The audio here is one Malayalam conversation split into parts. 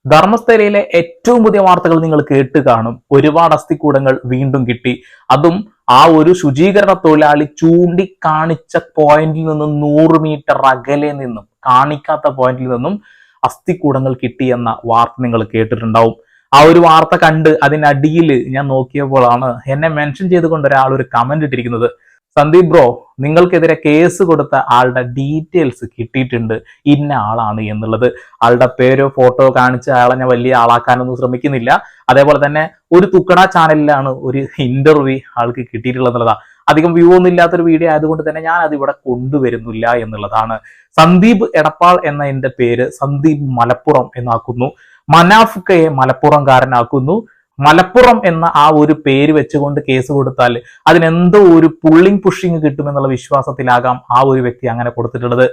ധർമ്മസ്ഥലയിലെ ഏറ്റവും പുതിയ വാർത്തകൾ നിങ്ങൾ കേട്ട് കാണും. ഒരുപാട് അസ്ഥികൂടങ്ങൾ വീണ്ടും കിട്ടി. അതും ആ ഒരു ശുചീകരണ തൊഴിലാളി ചൂണ്ടിക്കാണിച്ച പോയിന്റിൽ നിന്നും 100 മീറ്റർ അകലെ നിന്നും, കാണിക്കാത്ത പോയിന്റിൽ നിന്നും അസ്ഥികൂടങ്ങൾ കിട്ടി എന്ന വാർത്ത നിങ്ങൾ കേട്ടിട്ടുണ്ടാവും. ആ ഒരു വാർത്ത കണ്ട് അതിനടിയിൽ ഞാൻ നോക്കിയപ്പോഴാണ് എന്നെ മെൻഷൻ ചെയ്തുകൊണ്ട് ഒരാൾ ഒരു കമന്റ് ഇട്ടിരിക്കുന്നത്. സന്ദീപ് ബ്രോ, നിങ്ങൾക്കെതിരെ കേസ് കൊടുത്ത ആളുടെ ഡീറ്റെയിൽസ് കിട്ടിയിട്ടുണ്ട്, ഇന്ന ആളാണ് എന്നുള്ളത്. ആളുടെ പേരോ ഫോട്ടോ കാണിച്ച് അയാളെ ഞാൻ വലിയ ആളാക്കാനൊന്നും ശ്രമിക്കുന്നില്ല. അതേപോലെ തന്നെ ഒരു തുക്കട ചാനലിലാണ് ഒരു ഇന്റർവ്യൂ ആൾക്ക് കിട്ടിയിട്ടുള്ളത് എന്നുള്ളതാ. അധികം വ്യൂ ഒന്നും ഇല്ലാത്തൊരു വീഡിയോ ആയതുകൊണ്ട് തന്നെ ഞാൻ അത് ഇവിടെ കൊണ്ടുവരുന്നില്ല എന്നുള്ളതാണ്. സന്ദീപ് എടപ്പാൾ എന്ന എന്റെ പേര് സന്ദീപ് മലപ്പുറം എന്നാക്കുന്നു. മനാഫ്കയെ മലപ്പുറംകാരനാക്കുന്നു. മലപ്പുറം എന്ന ആ ഒരു പേര് വെച്ചുകൊണ്ട് കേസ് കൊടുത്താൽ അതിനെന്തോ ഒരു പുഷിങ് കിട്ടുമെന്നുള്ള വിശ്വാസത്തിലാകാം ആ ഒരു വ്യക്തി അങ്ങനെ കൊടുത്തിട്ടുള്ളത്.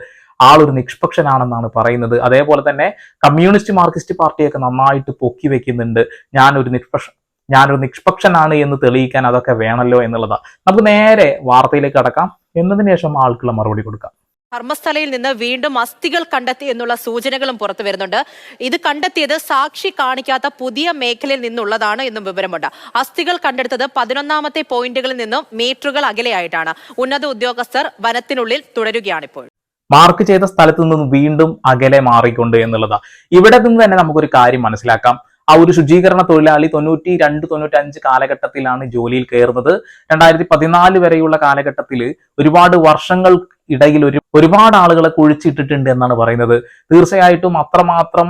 ആളൊരു നിഷ്പക്ഷനാണെന്നാണ് പറയുന്നത്. അതേപോലെ തന്നെ കമ്മ്യൂണിസ്റ്റ് മാർക്സിസ്റ്റ് പാർട്ടിയൊക്കെ നന്നായിട്ട് പൊക്കി വെക്കുന്നുണ്ട്. ഞാനൊരു നിഷ്പക്ഷനാണ് എന്ന് തെളിയിക്കാൻ അതൊക്കെ വേണമല്ലോ എന്നുള്ളതാ. നമുക്ക് നേരെ വാർത്തയിലേക്ക് കടക്കാം. എന്നതിന് ശേഷം ആൾക്കുള്ള മറുപടി കൊടുക്കാം. ധർമ്മസ്ഥലയിൽ നിന്ന് വീണ്ടും അസ്ഥികൾ കണ്ടെത്തി എന്നുള്ള സൂചനകളും പുറത്തു വരുന്നുണ്ട്. ഇത് കണ്ടെത്തിയത് സാക്ഷി കാണിക്കാത്ത പുതിയ മേഖലയിൽ നിന്നുള്ളതാണ് എന്നും വിവരമുണ്ട്. അസ്ഥികൾ കണ്ടെടുത്തത് 11ാമത്തെ പോയിന്റുകളിൽ നിന്നും മീറ്ററുകൾ അകലെയായിട്ടാണ്. ഉന്നത ഉദ്യോഗസ്ഥർ വനത്തിനുള്ളിൽ തുടരുകയാണിപ്പോൾ. മാർക്ക് ചെയ്ത സ്ഥലത്ത് നിന്നും വീണ്ടും അകലെ മാറിക്കൊണ്ട് എന്നുള്ളതാ. ഇവിടെ നിന്ന് തന്നെ നമുക്കൊരു കാര്യം മനസ്സിലാക്കാം. ആ ഒരു ശുചീകരണ തൊഴിലാളി 92-95 കാലഘട്ടത്തിലാണ് ജോലിയിൽ കയറുന്നത്. 2014 വരെയുള്ള കാലഘട്ടത്തിൽ ഒരുപാട് വർഷങ്ങൾ ഇടയിൽ ഒരുപാട് ആളുകളെ കുഴിച്ചിട്ടിട്ടുണ്ട് എന്നാണ് പറയുന്നത്. തീർച്ചയായിട്ടും അത്രമാത്രം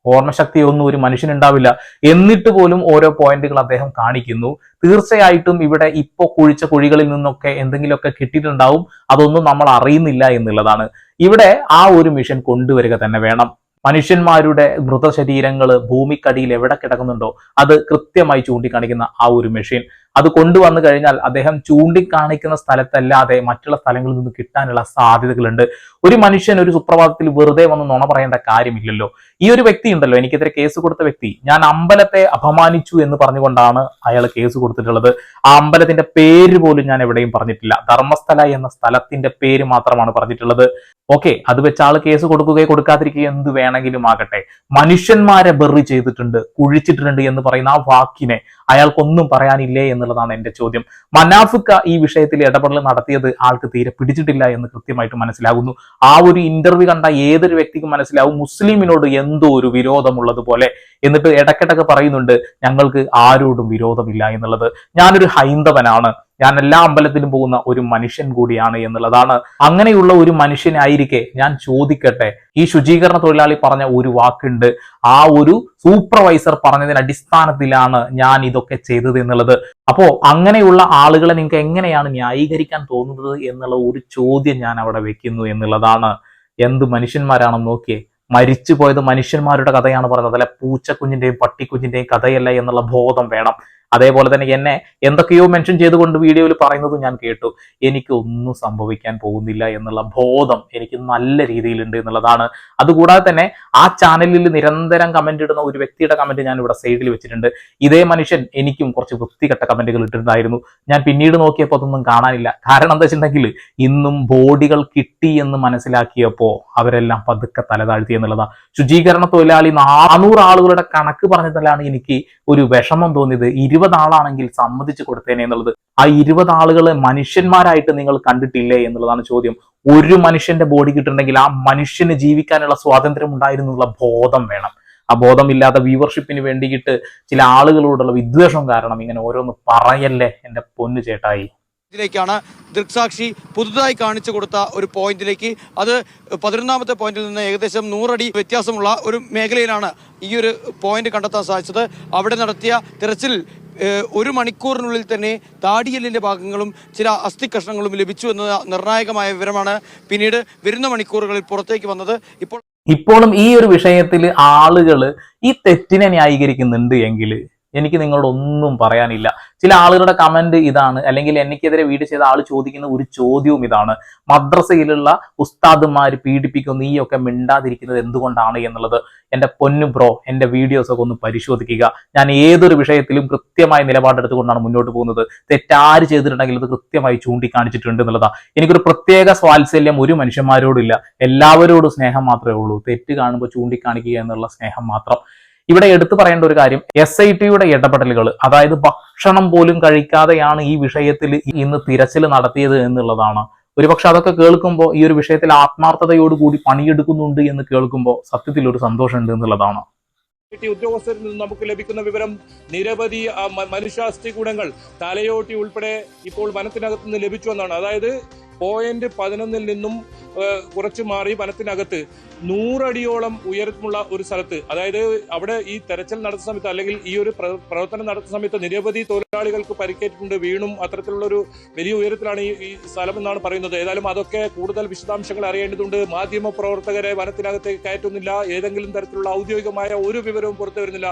ഓർമ്മശക്തിയൊന്നും ഒരു മനുഷ്യനുണ്ടാവില്ല. എന്നിട്ട് പോലും ഓരോ പോയിന്റുകൾ അദ്ദേഹം കാണിക്കുന്നു. തീർച്ചയായിട്ടും ഇവിടെ ഇപ്പോ കുഴിച്ച കുഴികളിൽ നിന്നൊക്കെ എന്തെങ്കിലുമൊക്കെ കിട്ടിയിട്ടുണ്ടാവും. അതൊന്നും നമ്മൾ അറിയുന്നില്ല എന്നുള്ളതാണ്. ഇവിടെ ആ ഒരു മിഷൻ കൊണ്ടുവരിക തന്നെ വേണം. മനുഷ്യന്മാരുടെ മൃതശരീരങ്ങൾ ഭൂമിക്കടിയിൽ എവിടെ കിടക്കുന്നുണ്ടോ അത് കൃത്യമായി ചൂണ്ടിക്കാണിക്കുന്ന ആ ഒരു മെഷീൻ അത് കൊണ്ടുവന്നു കഴിഞ്ഞാൽ അദ്ദേഹം ചൂണ്ടിക്കാണിക്കുന്ന സ്ഥലത്തല്ലാതെ മറ്റുള്ള സ്ഥലങ്ങളിൽ നിന്ന് കിട്ടാനുള്ള സാധ്യതകളുണ്ട്. ഒരു മനുഷ്യൻ ഒരു സുപ്രഭാതത്തിൽ വെറുതെ വന്ന് നുണ പറയേണ്ട കാര്യമില്ലല്ലോ. ഈ ഒരു വ്യക്തി ഉണ്ടല്ലോ, എനിക്കെതിരെ കേസ് കൊടുത്ത വ്യക്തി, ഞാൻ അമ്പലത്തെ അപമാനിച്ചു എന്ന് പറഞ്ഞുകൊണ്ടാണ് അയാൾ കേസ് കൊടുത്തിട്ടുള്ളത്. ആ അമ്പലത്തിന്റെ പേര് പോലും ഞാൻ എവിടെയും പറഞ്ഞിട്ടില്ല. ധർമ്മസ്ഥല എന്ന സ്ഥലത്തിന്റെ പേര് മാത്രമാണ് പറഞ്ഞിട്ടുള്ളത്. ഓക്കെ, അത് വെച്ച് ആള് കേസ് കൊടുക്കുകയോ കൊടുക്കാതിരിക്കുകയോ എന്ത് വേണമെങ്കിലും ആകട്ടെ, മനുഷ്യന്മാരെ ബെറി ചെയ്തിട്ടുണ്ട്, കുഴിച്ചിട്ടുണ്ട് എന്ന് പറയുന്ന ആ വാക്കിനെ അയാൾക്കൊന്നും പറയാനില്ലേ എന്നുള്ളതാണ് എന്റെ ചോദ്യം. മനാഫിക്ക ഈ വിഷയത്തിൽ ഇടപെടൽ നടത്തിയത് ആൾക്ക് തീരെ പിടിച്ചിട്ടില്ല എന്ന് കൃത്യമായിട്ട് മനസ്സിലാകുന്നു. ആ ഒരു ഇന്റർവ്യൂ കണ്ട ഏതൊരു വ്യക്തിക്കും മനസ്സിലാവും മുസ്ലിമിനോട് എന്തോ ഒരു വിരോധമുള്ളത് പോലെ. എന്നിട്ട് ഇടയ്ക്കിടയ്ക്ക് പറയുന്നുണ്ട് ഞങ്ങൾക്ക് ആരോടും വിരോധമില്ല എന്നുള്ളത്. ഞാനൊരു ഹൈന്ദവനാണ്, ഞാൻ എല്ലാ അമ്പലത്തിലും പോകുന്ന ഒരു മനുഷ്യൻ കൂടിയാണ് എന്നുള്ളതാണ്. അങ്ങനെയുള്ള ഒരു മനുഷ്യനായിരിക്കെ ഞാൻ ചോദിക്കട്ടെ, ഈ ശുചീകരണ തൊഴിലാളി പറഞ്ഞ ഒരു വാക്കുണ്ട്, ആ ഒരു സൂപ്പർവൈസർ പറഞ്ഞതിന്റെ അടിസ്ഥാനത്തിലാണ് ഞാൻ ഇതൊക്കെ ചെയ്തത് എന്നുള്ളത്. അപ്പോ അങ്ങനെയുള്ള ആളുകളെ നിങ്ങൾക്ക് എങ്ങനെയാണ് ന്യായീകരിക്കാൻ തോന്നുന്നത് എന്നുള്ള ഒരു ചോദ്യം ഞാൻ അവിടെ വെക്കുന്നു എന്നുള്ളതാണ്. എന്ത് മനുഷ്യന്മാരാണെന്ന് നോക്കിയേ. മരിച്ചു പോയത് മനുഷ്യന്മാരുടെ കഥയാണ് പറഞ്ഞത്, അല്ലെ പൂച്ചക്കുഞ്ഞിന്റെയും പട്ടിക്കുഞ്ഞിന്റെയും കഥയല്ല എന്നുള്ള ബോധം വേണം. അതേപോലെ തന്നെ എന്നെ എന്തൊക്കെയോ മെൻഷൻ ചെയ്തുകൊണ്ട് വീഡിയോയിൽ പറയുന്നത് ഞാൻ കേട്ടു. എനിക്ക് ഒന്നും സംഭവിക്കാൻ പോകുന്നില്ല എന്നുള്ള ബോധം എനിക്ക് നല്ല രീതിയിലുണ്ട് എന്നുള്ളതാണ്. അതുകൂടാതെ തന്നെ ആ ചാനലിൽ നിരന്തരം കമന്റ് ഇടുന്ന ഒരു വ്യക്തിയുടെ കമന്റ് ഞാൻ ഇവിടെ സൈഡിൽ വെച്ചിട്ടുണ്ട്. ഇതേ മനുഷ്യൻ എനിക്കും കുറച്ച് വൃത്തികെട്ട കമന്റുകൾ ഇട്ടിട്ടുണ്ടായിരുന്നു. ഞാൻ പിന്നീട് നോക്കിയപ്പോൾ അതൊന്നും കാണാനില്ല. കാരണം എന്താ വെച്ചിട്ടുണ്ടെങ്കിൽ ഇന്നും ബോഡികൾ കിട്ടി എന്ന് മനസ്സിലാക്കിയപ്പോ അവരെല്ലാം പതുക്കെ തലതാഴ്ത്തി എന്നുള്ളതാ. ശുചീകരണ തൊഴിലാളി 400 ആളുകളുടെ കണക്ക് പറഞ്ഞതിലാണ് എനിക്ക് ഒരു വിഷമം തോന്നിയത്. 20 ആളാണെങ്കിൽ സമ്മതിച്ചു കൊടുത്തേനെ എന്നുള്ളത്. ആ 20 ആളുകളെ മനുഷ്യന്മാരായിട്ട് നിങ്ങൾ കണ്ടിട്ടില്ലേ എന്നുള്ളതാണ് ചോദ്യം. ഒരു മനുഷ്യന്റെ ബോഡി കിട്ടുന്നുണ്ടെങ്കിൽ ആ മനുഷ്യന് ജീവിക്കാനുള്ള സ്വാതന്ത്ര്യം ഉണ്ടായിരുന്നുള്ള ബോധം വേണം. ആ ബോധമില്ലാത്ത വ്യൂവർഷിപ്പിന് വേണ്ടിയിട്ട് ചില ആളുകളോടുള്ള വിദ്വേഷം കാരണം ഇങ്ങനെ ഓരോന്ന് പറയല്ലേ എന്റെ പൊന്നു ചേട്ടായി. ാണ് ദൃക്സാക്ഷി പുതുതായി കാണിച്ചു കൊടുത്ത ഒരു പോയിന്റിലേക്ക്, അത് 11ാമത്തെ പോയിന്റിൽ നിന്ന് ഏകദേശം 100 അടി വ്യത്യാസമുള്ള ഒരു മേഖലയിലാണ് ഈ ഒരു പോയിന്റ് കണ്ടെത്താൻ സാധിച്ചത്. അവിടെ നടത്തിയ തിരച്ചിൽ 1 മണിക്കൂറിനുള്ളിൽ തന്നെ താടിയെല്ലിന്റെ ഭാഗങ്ങളും ചില അസ്ഥി കഷ്ണങ്ങളും ലഭിച്ചു എന്ന നിർണായകമായ വിവരമാണ് പിന്നീട് വരുന്ന മണിക്കൂറുകളിൽ പുറത്തേക്ക് വന്നത്. ഇപ്പോഴും ഈ ഒരു വിഷയത്തിൽ ആളുകൾ ഈ തെറ്റിനെ ന്യായീകരിക്കുന്നുണ്ട് എങ്കിൽ എനിക്ക് നിങ്ങളോട് ഒന്നും പറയാനില്ല. ചില ആളുകളുടെ കമന്റ് ഇതാണ്, അല്ലെങ്കിൽ എനിക്കെതിരെ വീഡിയോ ചെയ്ത ആൾ ചോദിക്കുന്ന ഒരു ചോദ്യവും ഇതാണ്, മദ്രസയിലുള്ള ഉസ്താദുമാര് പീഡിപ്പിക്കുന്ന നീയൊക്കെ മിണ്ടാതിരിക്കുന്നത് എന്തുകൊണ്ടാണ് എന്നുള്ളത്. എന്റെ പൊന്നു ബ്രോ, എന്റെ വീഡിയോസ് ഒക്കെ ഒന്ന് പരിശോധിക്കുക. ഞാൻ ഏതൊരു വിഷയത്തിലും കൃത്യമായ നിലപാടെടുത്തുകൊണ്ടാണ് മുന്നോട്ട് പോകുന്നത്. തെറ്റാര് ചെയ്തിട്ടുണ്ടെങ്കിൽ അത് കൃത്യമായി ചൂണ്ടിക്കാണിച്ചിട്ടുണ്ട് എന്നുള്ളതാ. എനിക്കൊരു പ്രത്യേക സ്വാത്സല്യം ഒരു മനുഷ്യന്മാരോടില്ല, എല്ലാവരോടും സ്നേഹം മാത്രമേ ഉള്ളൂ. തെറ്റ് കാണുമ്പോൾ ചൂണ്ടിക്കാണിക്കുക എന്നുള്ള സ്നേഹം മാത്രം. ഇവിടെ എടുത്തു പറയേണ്ട ഒരു കാര്യം SITയുടെ ഇടപെടലുകൾ, അതായത് ഭക്ഷണം പോലും കഴിക്കാതെയാണ് ഈ വിഷയത്തിൽ ഇന്ന് തിരച്ചിൽ നടത്തിയത് എന്നുള്ളതാണ്. ഒരുപക്ഷെ അതൊക്കെ കേൾക്കുമ്പോൾ ഈ ഒരു വിഷയത്തിൽ ആത്മാർത്ഥതയോടുകൂടി പണിയെടുക്കുന്നുണ്ട് എന്ന് കേൾക്കുമ്പോൾ സത്യത്തിൽ ഒരു സന്തോഷമുണ്ട് എന്നുള്ളതാണ്. ഉദ്യോഗസ്ഥരിൽ നിന്ന് നമുക്ക് ലഭിക്കുന്ന വിവരം നിരവധി മനുഷ്യാസ്ഥി കൂടങ്ങൾ തലയോട്ടി ഉൾപ്പെടെ ഇപ്പോൾ വനത്തിനകത്ത് നിന്ന് ലഭിച്ചു എന്നാണ്. അതായത് പോയിന്റ് 11 നിന്നും കുറച്ച് മാറി വനത്തിനകത്ത് 100 അടിയോളം ഉയരമുള്ള ഒരു സ്ഥലത്ത്, അതായത് അവിടെ ഈ തെരച്ചിൽ നടത്തുന്ന സമയത്ത് അല്ലെങ്കിൽ ഈ ഒരു പ്രവർത്തനം നടത്തുന്ന സമയത്ത് നിരവധി തൊഴിലാളികൾക്ക് പരിക്കേറ്റിട്ടുണ്ട്, വീണും അത്തരത്തിലുള്ള ഒരു വലിയ ഉയരത്തിലാണ് ഈ സ്ഥലം എന്നാണ് പറയുന്നത്. ഏതായാലും അതൊക്കെ കൂടുതൽ വിശദാംശങ്ങൾ അറിയേണ്ടതുണ്ട്. മാധ്യമ പ്രവർത്തകരെ വനത്തിനകത്തേക്ക് കയറ്റുന്നില്ല, ഏതെങ്കിലും തരത്തിലുള്ള ഔദ്യോഗികമായ ഒരു വിവരവും പുറത്തു വരുന്നില്ല.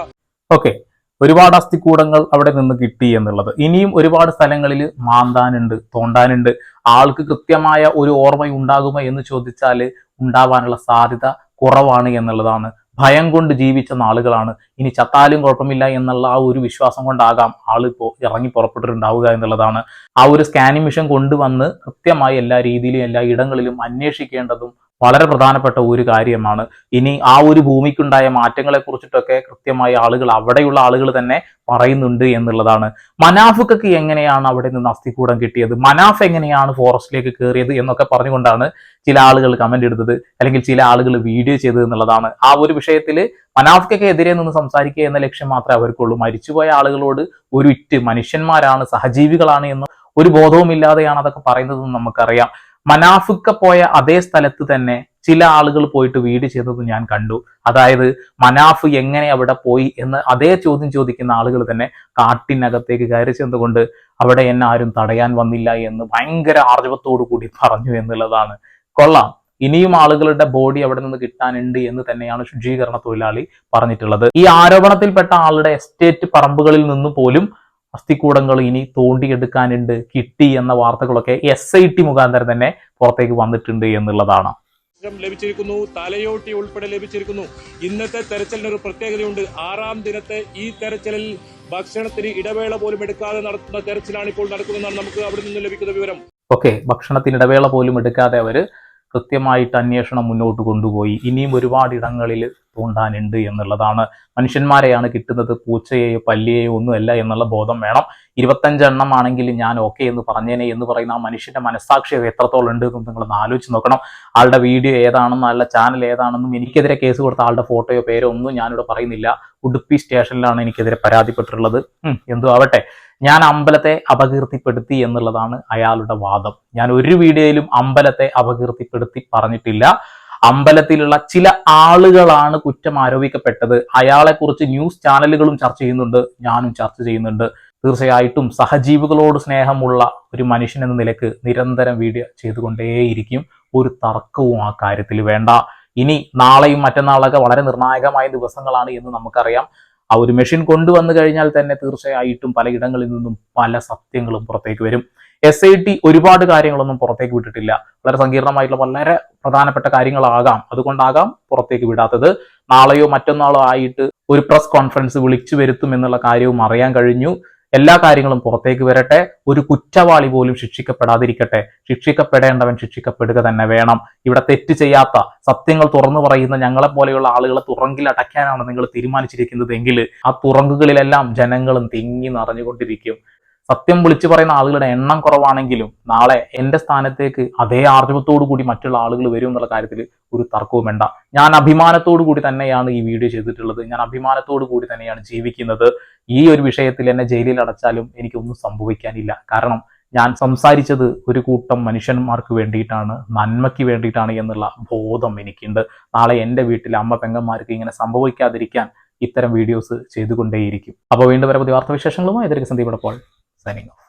ഓക്കെ, ഒരുപാട് അസ്ഥികൂടങ്ങൾ അവിടെ നിന്ന് കിട്ടി എന്നുള്ളത്. ഇനിയും ഒരുപാട് സ്ഥലങ്ങളിൽ മാന്താനുണ്ട്, തോണ്ടാനുണ്ട്. ആൾക്ക് കൃത്യമായ ഒരു ഓർമ്മ ഉണ്ടാകുമോ എന്ന് ചോദിച്ചാൽ ഉണ്ടാവാനുള്ള സാധ്യത കുറവാണ് എന്നുള്ളതാണ്. ഭയം കൊണ്ട് ജീവിച്ച നാളുകളാണ്. ഇനി ചത്താലും കുഴപ്പമില്ല എന്നുള്ള ആ ഒരു വിശ്വാസം കൊണ്ടാകാം ആളിപ്പോ ഇറങ്ങി പുറപ്പെട്ടിട്ടുണ്ടാവുക എന്നുള്ളതാണ്. ആ ഒരു സ്കാനിങ് മിഷൻ കൊണ്ടുവന്ന് കൃത്യമായി എല്ലാ രീതിയിലും എല്ലാ ഇടങ്ങളിലും അന്വേഷിക്കേണ്ടതും വളരെ പ്രധാനപ്പെട്ട ഒരു കാര്യമാണ്. ഇനി ആ ഒരു ഭൂമിക്കുണ്ടായ മാറ്റങ്ങളെ കുറിച്ചിട്ടൊക്കെ കൃത്യമായി അവിടെയുള്ള ആളുകൾ തന്നെ പറയുന്നുണ്ട് എന്നുള്ളതാണ്. മനാഫ്ക്ക് എങ്ങനെയാണ് അവിടെ നിന്ന് അസ്ഥികൂടം കിട്ടിയത്, മനാഫ് എങ്ങനെയാണ് ഫോറസ്റ്റിലേക്ക് കയറിയത് എന്നൊക്കെ പറഞ്ഞുകൊണ്ടാണ് ചില ആളുകൾ കമന്റ് എടുത്തത്, അല്ലെങ്കിൽ ചില ആളുകൾ വീഡിയോ ചെയ്തത് എന്നുള്ളതാണ്. ആ ഒരു വിഷയത്തിൽ മനാഫ്ക്ക് എതിരെ നിന്ന് സംസാരിക്കുക എന്ന ലക്ഷ്യം മാത്രമേ അവർക്കുള്ളൂ. മരിച്ചുപോയ ആളുകളോട് ഒരു ഇറ്റ് മനുഷ്യന്മാരാണ്, സഹജീവികളാണ് എന്ന് ഒരു ബോധവുമില്ലാതെയാണ് അതൊക്കെ പറയുന്നതെന്ന് നമുക്കറിയാം. മനാഫ്ക്ക് പോയ അതേ സ്ഥലത്ത് തന്നെ ചില ആളുകൾ പോയിട്ട് വീഡിയോ ചെയ്തത് ഞാൻ കണ്ടു. അതായത് മനാഫ് എങ്ങനെ അവിടെ പോയി എന്ന് അതേ ചോദ്യം ചോദിക്കുന്ന ആളുകൾ തന്നെ കാട്ടിനകത്തേക്ക് കയറി ചെന്നുകൊണ്ട് അവിടെ എന്നെ ആരും തടയാൻ വന്നില്ല എന്ന് ഭയങ്കര ആർജവത്തോടു കൂടി പറഞ്ഞു എന്നുള്ളതാണ്. കൊള്ളാം. ഇനിയും ആളുകളുടെ ബോഡി അവിടെ നിന്ന് കിട്ടാനുണ്ട് എന്ന് തന്നെയാണ് ശുചീകരണ തൊഴിലാളി പറഞ്ഞിട്ടുള്ളത്. ഈ ആരോപണത്തിൽപ്പെട്ട ആളുടെ എസ്റ്റേറ്റ് പറമ്പുകളിൽ നിന്ന് പോലും അസ്ഥികൂടങ്ങൾ ഇനി തോണ്ടിയെടുക്കാനുണ്ട്, കിട്ടി എന്ന വാർത്തകളൊക്കെ SIT മുഖാന്തരം തന്നെ പുറത്തേക്ക് വന്നിട്ടുണ്ട് എന്നുള്ളതാണ്. ലഭിച്ചിരിക്കുന്നു, തലയോട്ടി ഉൾപ്പെടെ ലഭിച്ചിരിക്കുന്നു. ഇന്നത്തെ തെരച്ചിലിന് ഒരു പ്രത്യേകതയുണ്ട്. 6ാം ദിനത്തെ ഈ തെരച്ചിലിൽ ഭക്ഷണത്തിന് ഇടവേള പോലും എടുക്കാതെ നടത്തുന്ന തെരച്ചിലാണ് ഇപ്പോൾ നടക്കുന്നതെന്നാണ് നമുക്ക് അവിടെ നിന്ന് ലഭിക്കുന്ന വിവരം. ഓക്കെ, ഭക്ഷണത്തിന് ഇടവേള പോലും എടുക്കാതെ അവര് കൃത്യമായിട്ട് അന്വേഷണം മുന്നോട്ട് കൊണ്ടുപോയി. ഇനിയും ഒരുപാട് ഇടങ്ങളിൽ തോണ്ടാനുണ്ട് എന്നുള്ളതാണ്. മനുഷ്യന്മാരെയാണ് കിട്ടുന്നത്, പൂച്ചയെയോ പല്ലിയെയോ ഒന്നുമല്ല എന്നുള്ള ബോധം വേണം. 25 എണ്ണം ആണെങ്കിൽ ഞാൻ ഓക്കെ എന്ന് പറഞ്ഞേനെ എന്ന് പറയുന്ന ആ മനുഷ്യന്റെ മനസ്സാക്ഷി എത്രത്തോളം ഉണ്ട് എന്ന് നിങ്ങളൊന്ന് ആലോചിച്ച് നോക്കണം. ആളുടെ വീഡിയോ ഏതാണെന്നും ആളുടെ ചാനൽ ഏതാണെന്നും എനിക്കെതിരെ കേസ് കൊടുത്ത ആളുടെ ഫോട്ടോയോ പേരോ ഒന്നും ഞാനിവിടെ പറയുന്നില്ല. ഉടുപ്പി സ്റ്റേഷനിലാണ് എനിക്കെതിരെ പരാതിപ്പെട്ടിട്ടുള്ളത്. എന്തോ ആവട്ടെ, ഞാൻ അമ്പലത്തെ അപകീർത്തിപ്പെടുത്തി എന്നുള്ളതാണ് അയാളുടെ വാദം. ഞാൻ ഒരു വീഡിയോയിലും അമ്പലത്തെ അപകീർത്തിപ്പെടുത്തി പറഞ്ഞിട്ടില്ല. അമ്പലത്തിലുള്ള ചില ആളുകളാണ് കുറ്റം ആരോപിക്കപ്പെട്ടത്. അയാളെ കുറിച്ച് ന്യൂസ് ചാനലുകളും ചർച്ച ചെയ്യുന്നുണ്ട്, ഞാനും ചർച്ച ചെയ്യുന്നുണ്ട്. തീർച്ചയായിട്ടും സഹജീവികളോട് സ്നേഹമുള്ള ഒരു മനുഷ്യൻ എന്ന നിലക്ക് നിരന്തരം വീഡിയോ ചെയ്തുകൊണ്ടേയിരിക്കും. ഒരു തർക്കവും ആ കാര്യത്തിൽ വേണ്ട. ഇനി നാളെയും മറ്റന്നാളൊക്കെ വളരെ നിർണായകമായ ദിവസങ്ങളാണ് എന്ന് നമുക്കറിയാം. ആ ഒരു മെഷീൻ കൊണ്ടുവന്നു കഴിഞ്ഞാൽ തന്നെ തീർച്ചയായിട്ടും പലയിടങ്ങളിൽ നിന്നും പല സത്യങ്ങളും പുറത്തേക്ക് വരും. SIT ഒരുപാട് കാര്യങ്ങളൊന്നും പുറത്തേക്ക് വിട്ടിട്ടില്ല. വളരെ സങ്കീർണമായിട്ടുള്ള വളരെ പ്രധാനപ്പെട്ട കാര്യങ്ങളാകാം, അതുകൊണ്ടാകാം പുറത്തേക്ക് വിടാത്തത്. നാളെയോ മറ്റന്നാളോ ആയിട്ട് ഒരു പ്രസ് കോൺഫറൻസ് വിളിച്ചു വരുത്തും എന്നുള്ള കാര്യവും അറിയാൻ കഴിഞ്ഞു. എല്ലാ കാര്യങ്ങളും പുറത്തേക്ക് വരട്ടെ. ഒരു കുറ്റവാളി പോലും ശിക്ഷിക്കപ്പെടാതിരിക്കട്ടെ. ശിക്ഷിക്കപ്പെടേണ്ടവൻ ശിക്ഷിക്കപ്പെടുക തന്നെ വേണം. ഇവിടെ തെറ്റ് ചെയ്യാത്ത, സത്യങ്ങൾ തുറന്നു പറയുന്ന ഞങ്ങളെ പോലെയുള്ള ആളുകളെ തുറങ്കിൽ അടയ്ക്കാനാണ് നിങ്ങൾ തീരുമാനിച്ചിരിക്കുന്നതെങ്കിൽ ആ തുറങ്കുകളിലെല്ലാം ജനങ്ങളും തിങ്ങി നിറഞ്ഞുകൊണ്ടിരിക്കും. സത്യം വിളിച്ചു പറയുന്ന ആളുകളുടെ എണ്ണം കുറവാണെങ്കിലും നാളെ എന്റെ സ്ഥാനത്തേക്ക് അതേ ആർജവത്തോടു കൂടി മറ്റുള്ള ആളുകൾ വരും എന്നുള്ള കാര്യത്തിൽ ഒരു തർക്കവും വേണ്ട. ഞാൻ അഭിമാനത്തോടു കൂടി തന്നെയാണ് ഈ വീഡിയോ ചെയ്തിട്ടുള്ളത്. ഞാൻ അഭിമാനത്തോടു കൂടി തന്നെയാണ് ജീവിക്കുന്നത്. ഈ ഒരു വിഷയത്തിൽ എന്നെ ജയിലിൽ അടച്ചാലും എനിക്കൊന്നും സംഭവിക്കാനില്ല. കാരണം ഞാൻ സംസാരിച്ചത് ഒരു കൂട്ടം മനുഷ്യന്മാർക്ക് വേണ്ടിയിട്ടാണ്, നന്മയ്ക്ക് വേണ്ടിയിട്ടാണ് എന്നുള്ള ബോധം എനിക്കുണ്ട്. നാളെ എൻ്റെ വീട്ടിലെ അമ്മ പെങ്ങന്മാർക്ക് ഇങ്ങനെ സംഭവിക്കാതിരിക്കാൻ ഇത്തരം വീഡിയോസ് ചെയ്തുകൊണ്ടേയിരിക്കും. അപ്പോൾ വീണ്ടും വരെ പുതിയ വാർത്താവിശേഷങ്ങളുമായി ഇതിലേക്ക് സന്ദീപ് പോൾ signing off.